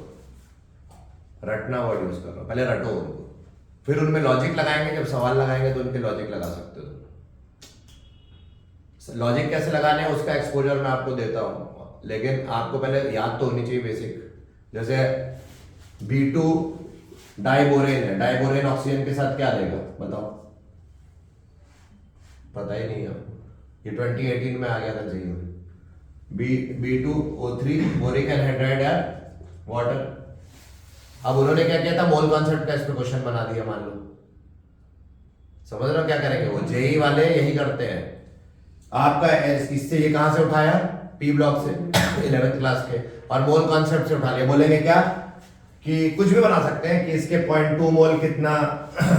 रटना वर्ड यूज करो, पहले रटो उनको, फिर उनमें लॉजिक लगाएंगे। जब सवाल लगाएंगे तो उनके लॉजिक लगा सकते हो। लॉजिक कैसे लगाने हैं उसका एक्सपोजर मैं आपको देता हूँ, लेकिन आपको पहले याद तो होनी चाहिए बेसिक। जैसे B2 डाइबोरेन है, डाइबोरेन ऑक्सीजन के साथ क्या देगा बताओ, पता ही नहीं है, ये 2018 में आ गया था जी में। B2O3 बोरिक एनहाइड्राइड है वाटर। अब उन्होंने क्या किया था, मोल कॉन्सेप्ट का इस पे क्वेश्चन बना दिया, मान लो। समझ रहे हो क्या करेंगे वो, जेई वाले यही करते हैं। आपका इससे ये कहां से उठाया, पी ब्लॉक से 11th क्लास के, और मोल कॉन्सेप्ट से उठा लिया। बोलेंगे क्या कि कुछ भी बना सकते हैं कि इसके 0.2 मोल कितना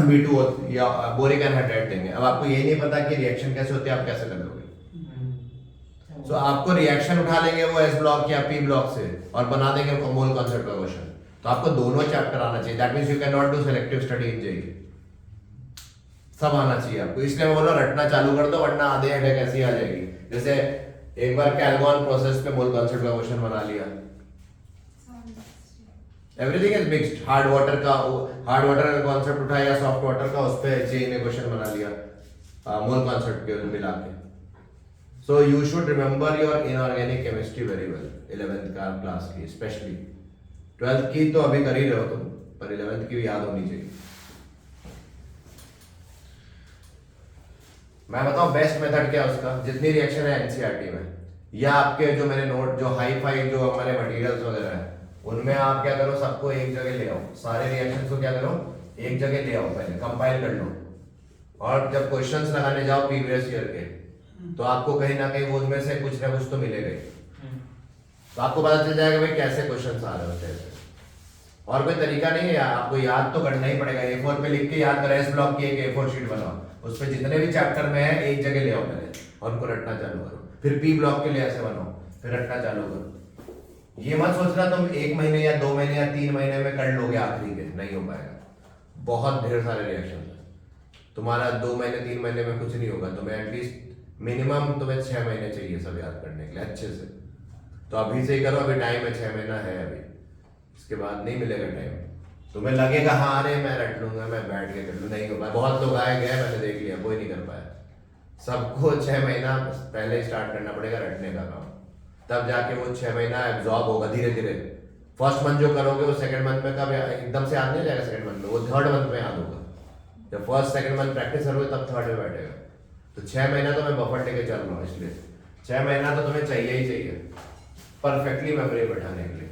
B2 या बोरिक एनहाइड्राइड देंगे। अब आपको ये नहीं पता कि रिएक्शन कैसे होती है, आप कैसे कर लोगे। सो आपको रिएक्शन उठा लेंगे वो एस ब्लॉक या पी ब्लॉक से और बना देंगे मोल कॉन्सेप्ट का क्वेश्चन। तो आपको दोनों चैप्टर आना चाहिए। That means you can not do selective study in JEE, सब आना चाहिए आपको। इसलिए मैं बोल रहा हूं रटना चालू कर दो, वरना आधे हेडेक ऐसी आ जाएगी। जैसे एक बार कैलगॉन प्रोसेस पे मोल कॉन्सेप्ट का क्वेश्चन बना लिया, everything is mixed. Hard water का कॉन्सेप्ट उठाया, सॉफ्ट वाटर का, उस पे जेई ने क्वेश्चन बना लिया मोल कॉन्सेप्ट के मिला के। So you should remember your inorganic chemistry very well, 11th का क्लास की स्पेशली। 12th की तो अभी कर ही रहे हो तुम, पर 11th की भी याद होनी चाहिए। मैं बताऊं बेस्ट मेथड क्या है उसका, जितनी रिएक्शन है एनसीईआरटी में या आपके जो मेरे नोट, जो हाई फाई जो हमारे मटेरियल्स वगैरह है उनमें आप क्या करो, सबको एक जगह ले आओ, सारे रिएक्शंस को क्या करो, एक जगह ले आओ, पहले कंपाइल कर लो, और जब क्वेश्चंस लगाने जाओ प्रीवियस ईयर के, तो आपको कहीं ना कहीं वो उनमें से कुछ ना कुछ तो मिलेगा ही। तो आपको पता चल जाएगा भाई कैसे क्वेश्चंस आ रहे होते हैं। और कोई तरीका नहीं है यार, आपको याद तो करना ही पड़ेगा। A4 पे लिख के याद करो, एस ब्लॉक की एक A4 शीट बनाओ, उस पे जितने भी चैप्टर में है एक जगह ले आओ पहले, और उनको रटना चालू करो। फिर P ब्लॉक के लिए ऐसे बनाओ, फिर रटना चालू करो। ये मत सोचना तुम 1 महीने या 2 महीने या 3 महीने में कर लोगे आखिरी के, नहीं हो पाएगा। बहुत ढेर सारे रिएक्शन है, तुम्हारा 2 महीने 3 महीने में कुछ नहीं होगा। तुम्हें एटलीस्ट मिनिमम तुम्हें 6 महीने चाहिए सब याद करने के लिए अच्छे से। तो अभी से ही करो, अभी टाइम है, 6 महीना है अभी, इसके बाद नहीं मिलेगा टाइम। तुम्हें लगेगा हाँ अरे मैं रट लूंगा, मैं बैठ के कर लूँ, नहीं हो पाया। बहुत लोग आए गए, मैंने देख लिया, कोई नहीं कर पाया। सबको 6 महीना पहले ही स्टार्ट करना पड़ेगा रटने का काम, तब जाके वो 6 महीना एब्जॉर्ब होगा धीरे धीरे। फर्स्ट मंथ जो करोगे वो सेकंड मंथ में कब एकदम से याद नहीं जाएगा, सेकंड मंथ में, वो थर्ड मंथ में याद होगा। जब फर्स्ट सेकंड मंथ प्रैक्टिस करोगे तब थर्ड में बैठेगा। तो 6 महीना तो मैं बफर लेके चल रहा हूँ, इसलिए 6 महीना तो तुम्हें चाहिए ही चाहिए परफेक्टली मेमोरी बैठाने के लिए।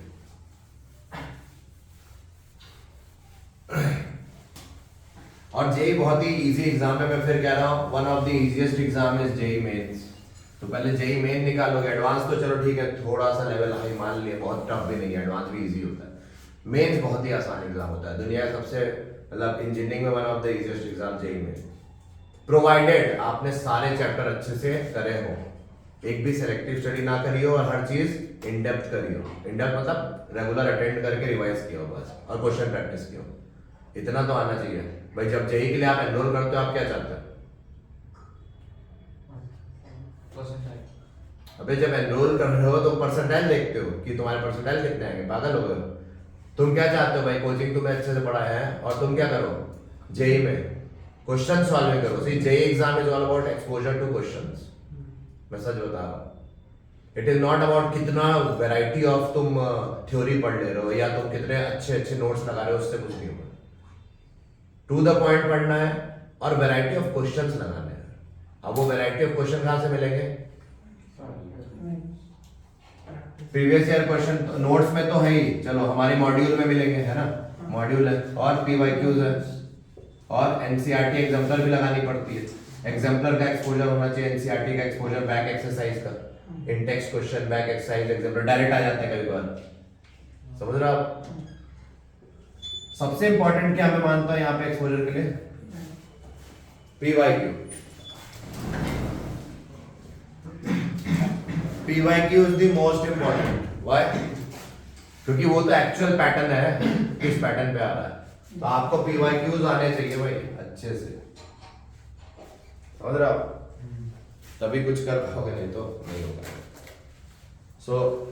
और जेई बहुत ही इजी एग्जाम है, मैं फिर कह रहा हूँ one of the easiest exam is JEE Mains. तो पहले जेई मेन निकालोगे, एडवांस तो चलो ठीक है थोड़ा सा लेवल हाई मान लिया, बहुत टफ भी नहीं है, एडवांस भी इजी होता है। मेंस बहुत ही आसान एग्जाम होता है, दुनिया का सबसे मतलब इंजीनियरिंग में one of the easiest exam JEE Main, provided आपने सारे चैप्टर अच्छे से करे हो, एक भी सेलेक्टिव स्टडी ना करी हो, और हर चीज इन डेप्थ करी हो। इन डेप्थ मतलब रेगुलर अटेंड करके रिवाइज किया हो बस, और क्वेश्चन प्रैक्टिस किया हो, इतना तो आना चाहिए भाई। जब जेई के लिए आप एनरोल करते हो, आप क्या चाहते हो? अबे जब एनरोल कर रहे हो तो परसेंटाइल देखते हो कि तुम्हारे परसेंटाइल कितने आएंगे, पागल हो गए। तुम क्या चाहते हो भाई, कोचिंग तुम्हें अच्छे से पढ़ाया है और तुम क्या करो जेई में क्वेश्चन सॉल्विंग करो। See JEE exam is all about exposure to questions, मैं सच बता रहा हूं। इट इज नॉट अबाउट कितना वैरायटी ऑफ तुम थ्योरी पढ़ ले रहे हो या तुम कितने अच्छे अच्छे नोट्स लगा रहे हो, उससे कुछ नहीं होगा। टू द पॉइंट पढ़ना है और वैरायटी ऑफ क्वेश्चंस लगाने हैं। अब वो वैरायटी ऑफ क्वेश्चन कहां से मिलेंगे? प्रीवियस ईयर क्वेश्चन नोट्स में तो है ही, चलो हमारे मॉड्यूल में मिलेंगे, है ना, मॉड्यूल है, और पीवाईक्यूज है, और एनसीईआरटी एग्जाम्पलर भी लगानी पड़ती है। एग्जाम्पलर का एक्सपोजर होना चाहिए, एनसीईआरटी का एक्सपोजर, बैक एक्सरसाइज का, in text question, back exercise, exemplar direct आ जाते हैं कभी बार, समझ रहे हो आप? सबसे इंपॉर्टेंट क्या मैं मानता हूं यहाँ पे एक्सपोजर के लिए? PYQ. PYQ is the most important. Why? क्योंकि वो तो एक्चुअल पैटर्न है, किस पैटर्न पे आ रहा है। तो आपको पीवाईक्यूज आने चाहिए भाई अच्छे से, समझ रहे हो आप? तभी कुछ कर पाओगे, नहीं तो नहीं होगा। सो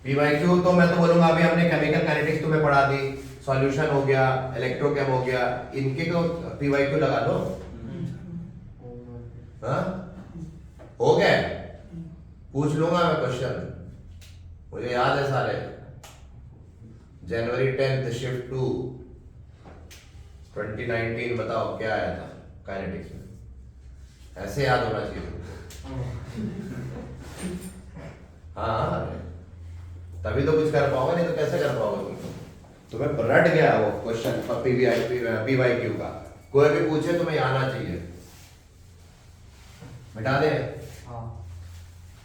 पीवाईक्यू तो मैं तो बोलूंगा, अभी हमने केमिकल काइनेटिक्स तुम्हें पढ़ा दी, सॉल्यूशन हो गया, इलेक्ट्रोकेम हो गया, इनके को पीवाईक्यू लगा लो। हाँ हो गया, पूछ लूंगा मैं क्वेश्चन, मुझे याद है सारे। जनवरी 10th शिफ्ट 2 2019, बताओ क्या आया था काइनेटिक्स में? ऐसे याद होना चाहिए हाँ, तभी तो कुछ कर पाओगे, नहीं तो कैसे कर पाओगे तुम? तुम्हें रट गया वो क्वेश्चन पीवाईक्यू का, कोई भी पूछे तुम्हें आना चाहिए। मिटा दे।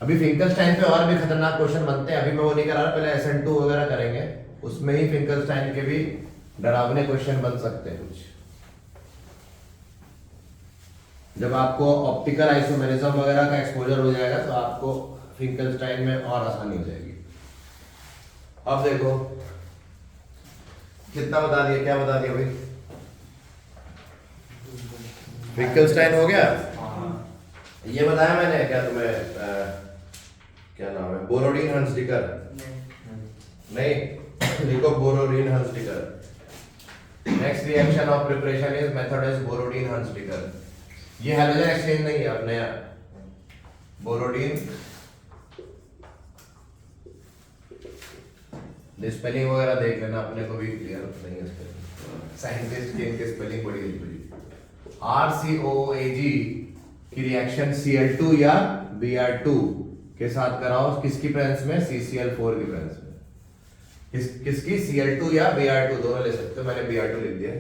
अभी फिंकलस्टाइन पे और भी खतरनाक क्वेश्चन बनते हैं, अभी मैं वो नहीं करा रहा, पहले SN2 वगैरह करेंगे, उसमें ही फिंकलस्टाइन के भी डरावने क्वेश्चन बन सकते हैं कुछ। जब आपको ऑप्टिकल आइसोमेरिज्म वगैरह का एक्सपोजर हो जाएगा तो आपको फिंकलस्टाइन में और आसानी हो जाएगी। अब देखो कितना बता दिया, क्या बता दिया भाई? फिंकलस्टाइन हो गया, ये बताया मैंने क्या तुम्हें? क्या नाम है? Borodin Hunsdiecker? नहीं, लिखो Borodin Hunsdiecker. Next reaction of preparation is method is Borodin Hunsdiecker. ये हाइड्रोजन एक्सचेंज नहीं है, अब नया बोरोडीन। स्पेलिंग वगैरह देख लेना, अपने को भी क्लियर नहीं है स्पेलिंग, साइंटिस्ट की इनकी स्पेलिंग बड़ी अजीब। RCOAG की रिएक्शन Cl2 या Br2 के साथ कराओ, किसकी प्रेजेंस में? CCl4 की प्रेजेंस में। किसकी? Cl2 या Br2 दोनों ले सकते हो, मैंने Br2 लिख दिया।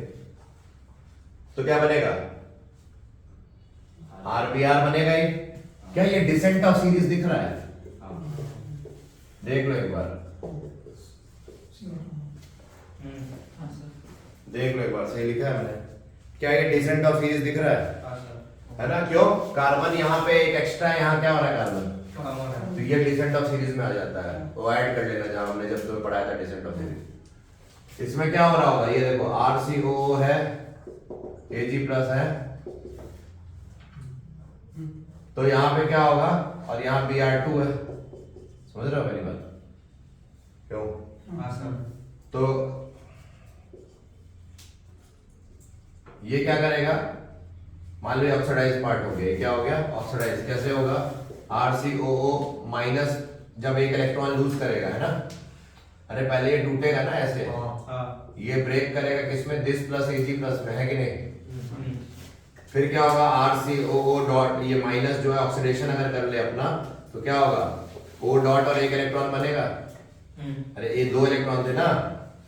तो क्या बनेगा? RBr बनेगा ही। क्या ये डिसेंट ऑफ सीरीज दिख रहा है? देख लो एक बार, देख लो एक बार, सही लिखा है मैंने? क्या ये डिसेंट ऑफ सीरीज दिख रहा है ना? क्यों? कार्बन यहाँ पे एक एक्स्ट्रा है, यहाँ क्या हो रहा है? कार्बन, तो ये डिसेंट ऑफ सीरीज में आ जाता है। वो ऐड कर लेना जहां हमने जब तुम्हें पढ़ाया था डिसेंट ऑफ सीरीज। इसमें क्या हो रहा होगा? ये देखो RCOO है, Ag प्लस है, तो यहाँ पे क्या होगा? और यहाँ Br2 है, समझ रहे हो मेरी बात? क्यों? तो ये क्या करेगा? मान लो ऑक्सीडाइज पार्ट हो गया, क्या हो गया? ऑक्सीडाइज। कैसे होगा? RCOO माइनस जब एक इलेक्ट्रॉन लूज करेगा, है ना? अरे पहले ये टूटेगा ना ऐसे, ये ब्रेक करेगा किसमें? दिस प्लस Ag प्लस में, है कि नहीं? फिर क्या होगा? RCOO डॉट, ये माइनस जो है ऑक्सीडेशन अगर कर ले अपना, तो क्या होगा? O डॉट और एक इलेक्ट्रॉन बनेगा। अरे ये 2 इलेक्ट्रॉन थे ना,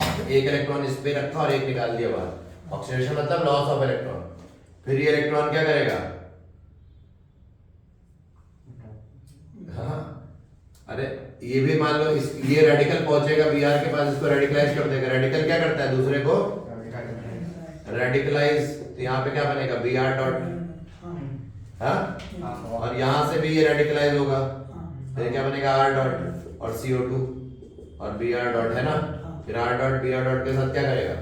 तो एक इलेक्ट्रॉन इस पे रखा और एक निकाल दिया बाहर। ऑक्सीडेशन मतलब लॉस ऑफ इलेक्ट्रॉन। फिर ये इलेक्ट्रॉन क्या करेगा? हाँ, अरे ये भी मान लो ये रेडिकल पहुंचेगा Br के पास, इसको रेडिकलाइज कर देगा। रेडिकल क्या करता है? दूसरे को रेडिकलाइज। तो यहाँ पे क्या बनेगा? Br डॉट, हाँ, और यहाँ से भी ये रेडिकलाइज होगा, फिर क्या बनेगा? R डॉट और CO2 और Br डॉट, है ना? फिर R डॉट Br डॉट के साथ क्या करेगा?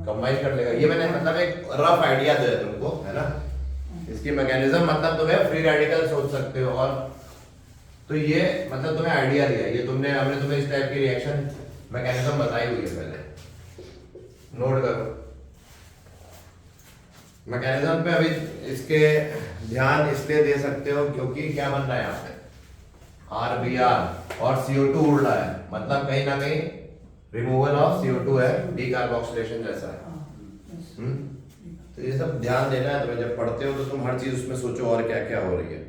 कंबाइन कर लेगा। ये मैंने मतलब एक रफ आइडिया दिया तुमको, है ना? इसकी मैकेनिज्म मतलब तुम्हें फ्री रेडिकल सोच सकते हो, और तो ये मतलब तुम्हें आइडिया दिया। ये हमने तुम्हें इस टाइप की रिएक्शन मैकेनिज्म बताई हुई है पहले, नोट करो। मैकेनिज्म पे अभी इसके ध्यान इसलिए दे सकते हो क्योंकि क्या बन रहा है यहाँ पे? RBr और CO2 उड़ रहा है, मतलब कहीं ना कहीं रिमूवल ऑफ CO2 है, डीकार्बोक्सिलेशन जैसा है। तो ये सब ध्यान देना है तुम्हें, जब पढ़ते हो तो तुम हर चीज उसमें सोचो और क्या क्या हो रही है।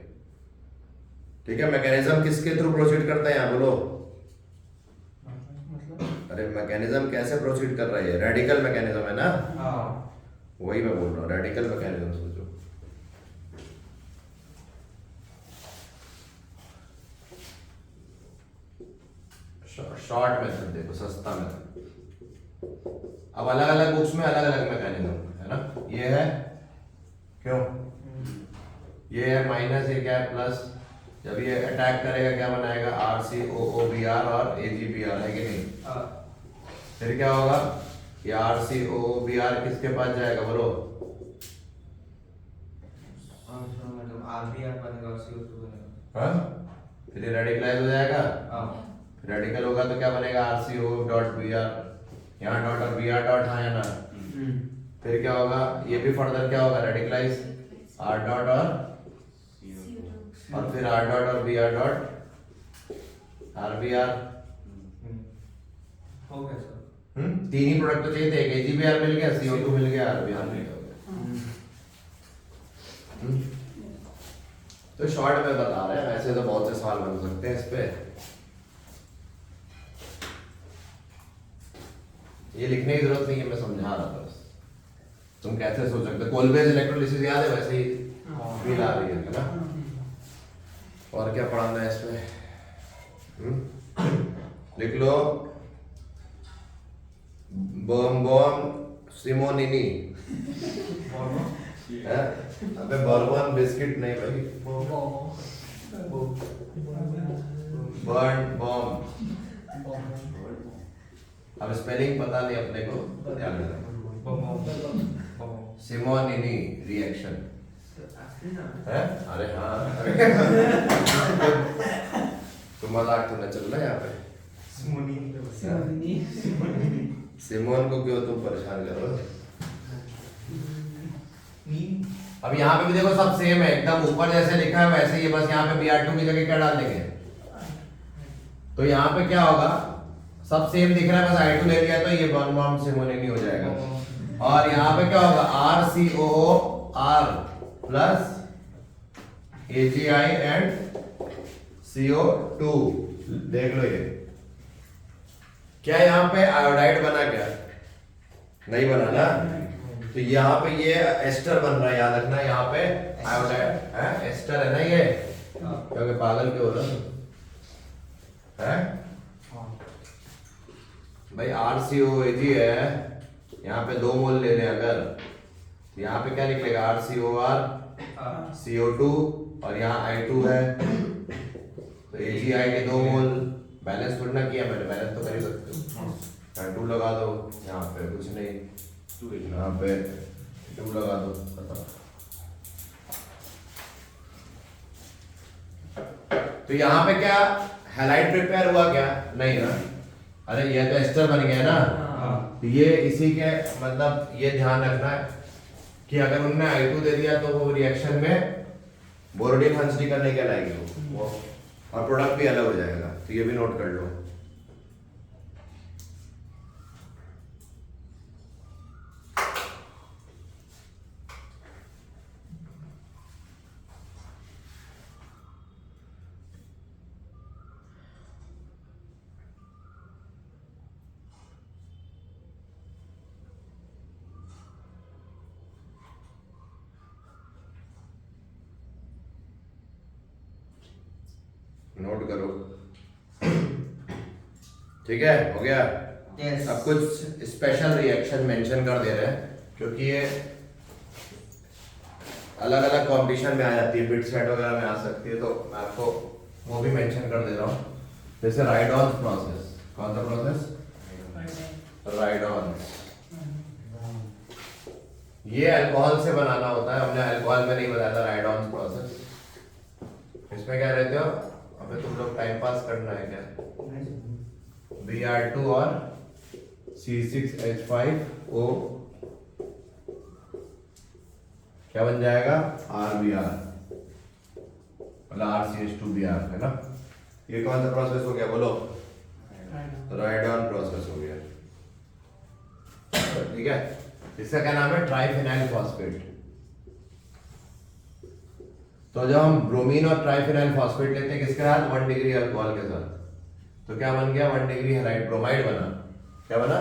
ठीक है? मैकेनिज्म किसके थ्रू प्रोसीड करता है यहाँ बोलो? अरे मैकेनिज्म कैसे प्रोसीड कर रहा है? रेडिकल मैकेनिज्म है ना? वही मैं बोल रहा हूँ, रेडिकल मैकेनिज्म सोचो। शॉर्ट मेथड देखो, सस्ता मेथड। अब अलग अलग बुक्स में अलग अलग मैकेनिज्म है ना? ये है, क्यों? ये है माइनस, ये क्या है? प्लस। जब ये अटैक करेगा क्या बनाएगा? RCOO-Br और AgBr, है कि नहीं? फिर क्या होगा? ये RCOO-Br किसके पास जाएगा बोलो? हाँ, फिर ये रेडिकलाइज हो जाएगा। रेडिकल होगा तो क्या बनेगा? RCO डॉट Br, यहाँ डॉट और Br डॉट, हाँ या ना? फिर क्या होगा? ये भी फर्दर क्या होगा? रेडिकलाइज R डॉट और फिर R डॉट और Br डॉट, RBr। हो गया सर। तीन ही प्रोडक्ट तो चाहिए थे, एक AgBr मिल गया, CO2 मिल गया, RBr मिल गया। तो शॉर्ट में बता रहे हैं, वैसे तो बहुत से सवाल बन सकते हैं इस पे। ये लिखने की जरूरत नहीं है, मैं समझा रहा था बस। तुम कैसे सोच सकते हो? कोलबेज इलेक्ट्रोलिसिस याद है? वैसे ही फील आ रही है ना? और क्या पढ़ाना है इसमें? लिख लो, बॉर्बन सिमोनिनी। अबे बॉर्बन बिस्किट नहीं भाई, बर्न बॉम्ब। अब स्पेलिंग पता नहीं अपने को, ध्यान रखना। सिमोनिनी रिएक्शन है? अरे हाँ, तो मजाक तो न चल रहा है यहाँ पे। सिमोन को क्यों तुम परेशान करो? अब यहाँ पे भी देखो सब सेम है एकदम, ऊपर जैसे लिखा है वैसे ही, बस यहाँ पे Br2 की जगह क्या डाल देंगे? तो यहाँ पे क्या होगा? सब सेम दिख रहा है, बस I2 ले लिया तो ये बॉर्बन सिमोनिनी हो जाएगा। और यहाँ पे क्या होगा? RCOO R plus AgI and CO2 देख लो ये क्या यहाँ पे आयोडाइड बना क्या? नहीं बना ना। तो यहाँ पे ये एस्टर बन रहा है, याद रखना यहाँ पे आयोडाइड है, एस्टर है ना ये। क्योंकि पागल क्यों हो रहा है? भाई RCOAG है, यहाँ पे 2 मोल ले लें अगर, तो यहाँ पे क्या निकलेगा? RCOR CO2 और यहाँ I2 है, तो AgI के 2 मोल। बैलेंस थोड़ा ना किया मैंने, बैलेंस तो कर ही सकते हो। यहाँ 2 लगा दो, यहाँ पे कुछ नहीं, यहाँ पे 2 लगा दो, खत्म। तो यहाँ पे क्या हैलाइड प्रिपेयर हुआ क्या? नहीं ना। अरे ये तो एस्टर बन गया ना। तो ये इसी के मतलब ये ध्यान रखना है कि अगर उन्होंने I2 दे दिया तो वो रिएक्शन में बोरोडिन हंसडी करने क्या लाएगी वो, और प्रोडक्ट भी अलग हो जाएगा। तो ये भी नोट कर लो। नोट करो, ठीक है? हो गया। Yes. अब कुछ स्पेशल रिएक्शन मेंशन कर दे रहे हैं क्योंकि ये अलग अलग कंपटीशन में आ जाती है, बिट सेट वगैरह में आ सकती है, तो मैं आपको वो भी मेंशन कर दे रहा हूँ। जैसे राइडॉन प्रोसेस, कौन सा प्रोसेस? राइडॉन। ये अल्कोहल से बनाना होता है, हमने अल्कोहल में नहीं बताया था राइडॉन प्रोसेस। इसमें क्या रहते हो? अबे तुम लोग टाइम पास करना है क्या? Br2 और C6H5O क्या बन जाएगा? RBr, मतलब RCH2Br है ना। ये कौन सा प्रोसेस हो गया बोलो? राइडॉन प्रोसेस हो गया, ठीक है। इसका क्या नाम है? Triphenyl phosphate. तो जब हम ब्रोमीन और ट्राइफिनाइल फॉस्फेट लेते हैं किसके साथ? 1 डिग्री अल्कोहल के साथ, तो क्या बन गया? 1 डिग्री हैलाइड ब्रोमाइड बना। क्या बना?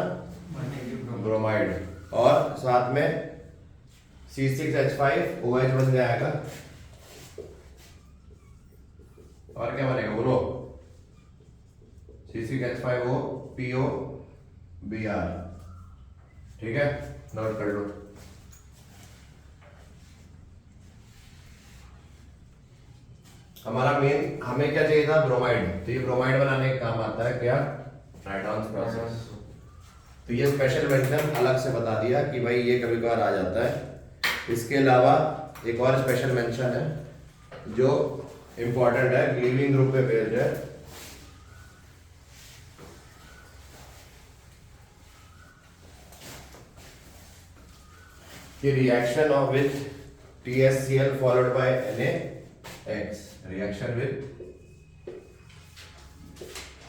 ब्रोमाइड। और साथ में C6H5OH बन जाएगा। और क्या बनेगा बोलो? C6H5O POBr, ठीक है? नोट कर लो। हमारा मेन, हमें क्या चाहिए था? ब्रोमाइड। तो ये ब्रोमाइड बनाने का काम आता है क्या? Rhydon process. तो ये स्पेशल मेंशन अलग से बता दिया कि भाई ये कभी कभार आ जाता है। इसके अलावा एक और स्पेशल मेंशन है जो इंपॉर्टेंट है, लीविंग ग्रुप पे बेस्ड है। कि reaction of with TSCl followed by NaX, reaction with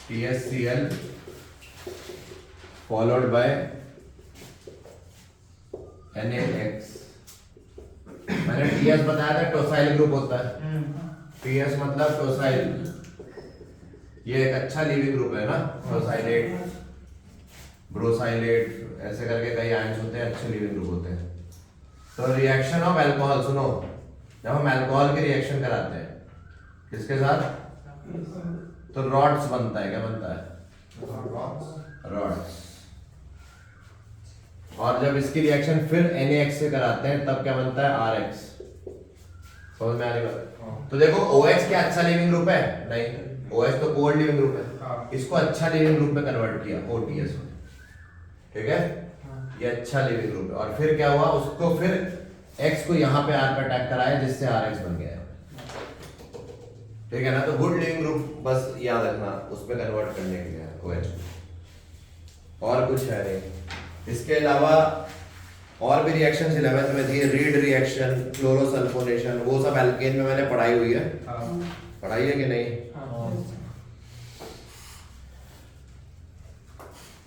TSCl followed by NaX। मैंने TS बताया था, टोसाइल ग्रुप होता है। TS मतलब टोसाइल, ये एक अच्छा लीविंग ग्रुप है ना। टोसाइलेट, ब्रोसाइलेट, ऐसे करके कई आयंस होते हैं, अच्छे लीविंग ग्रुप होते हैं। तो रिएक्शन ऑफ अल्कोहल, सुनो, जब हम अल्कोहल की रिएक्शन कराते हैं किसके साथ? तो रॉड्स बनता है। क्या बनता है? रॉड्स। और जब इसकी रिएक्शन फिर NaX से कराते हैं तब क्या बनता है? RX। समझ में आ रही बात? तो देखो OH क्या अच्छा लिविंग ग्रुप है? नहीं, OH तो कोल्ड लिविंग ग्रुप है। इसको अच्छा लिविंग ग्रुप में कन्वर्ट किया OTS में, ठीक है? ये अच्छा लिविंग ग्रुप है। और फिर क्या हुआ? उसको फिर X को यहाँ पे R पे अटैक कराया जिससे RX बन गया, ठीक है ना। तो गुड लिविंग ग्रुप बस याद रखना, उस पे कन्वर्ट करने के लिए OH, और कुछ है नहीं। इसके अलावा और भी रिएक्शन 11th में थी, रीड रिएक्शन, क्लोरोसल्फोनेशन, वो सब एल्केन में मैंने पढ़ाई हुई है। पढ़ाई है कि नहीं?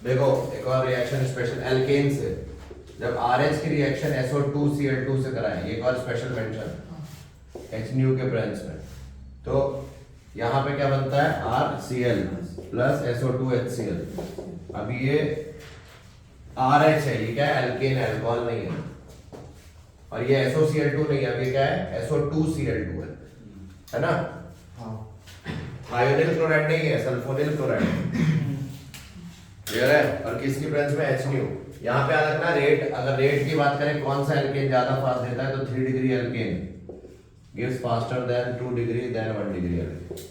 देखो एक और रिएक्शन स्पेशल एल्केन से, जब RH की रिएक्शन SO2Cl2 से कराएं, एक और स्पेशल मेंशन HNu के प्रेजेंस में, तो यहाँ पे क्या बनता है RCl प्लस SO2HCl। अब ये RH है, ये क्या है एल्केन अल्कोहल नहीं है, और ये SOCl2 नहीं है, अब ये क्या है SO2Cl2 है ना। आयोनिल क्लोराइड नहीं है, सल्फोनिल क्लोराइड। क्लियर है। और किसकी प्रेजेंस में HNO। यहाँ पे याद रखना रेट, अगर रेट की बात करें कौन सा एल्केन ज्यादा फास्ट देता है तो 3 degree alkane gives faster than 2 degree then 1 degree alkane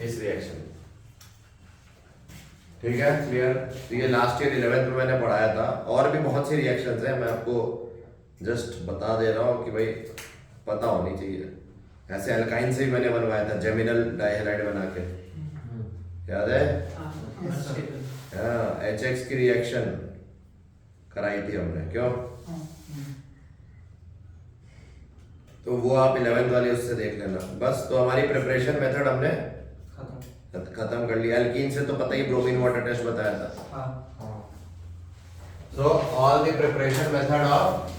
इस रिएक्शन। ठीक है क्लियर। तो ये लास्ट ईयर 11th में मैंने पढ़ाया था, और भी बहुत सी रिएक्शंस हैं, मैं आपको जस्ट बता दे रहा हूँ कि भाई पता होनी चाहिए। ऐसे अल्काइन से भी मैंने बनवाया था, जेमिनल डाइहैलाइड बना के, याद है। हाँ HX की रिएक्शन कराई थी हमने, क्यों। तो वो आप 11th वाले उससे देख लेना बस। तो हमारी प्रिपरेशन मेथड हमने खत्म कर लिया। एल्कीन से तो पता ही ब्रोमीन वाटर टेस्ट बताया था। So all the preparation method of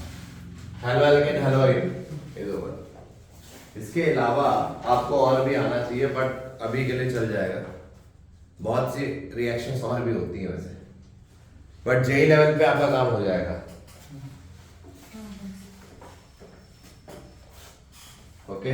halo alkane Halloween is over. इसके अलावा आपको और भी आना चाहिए, बट अभी के लिए चल जाएगा। बहुत सी रिएक्शंस और भी होती हैं वैसे, बट जेई लेवल पे आपका काम हो जाएगा। ओके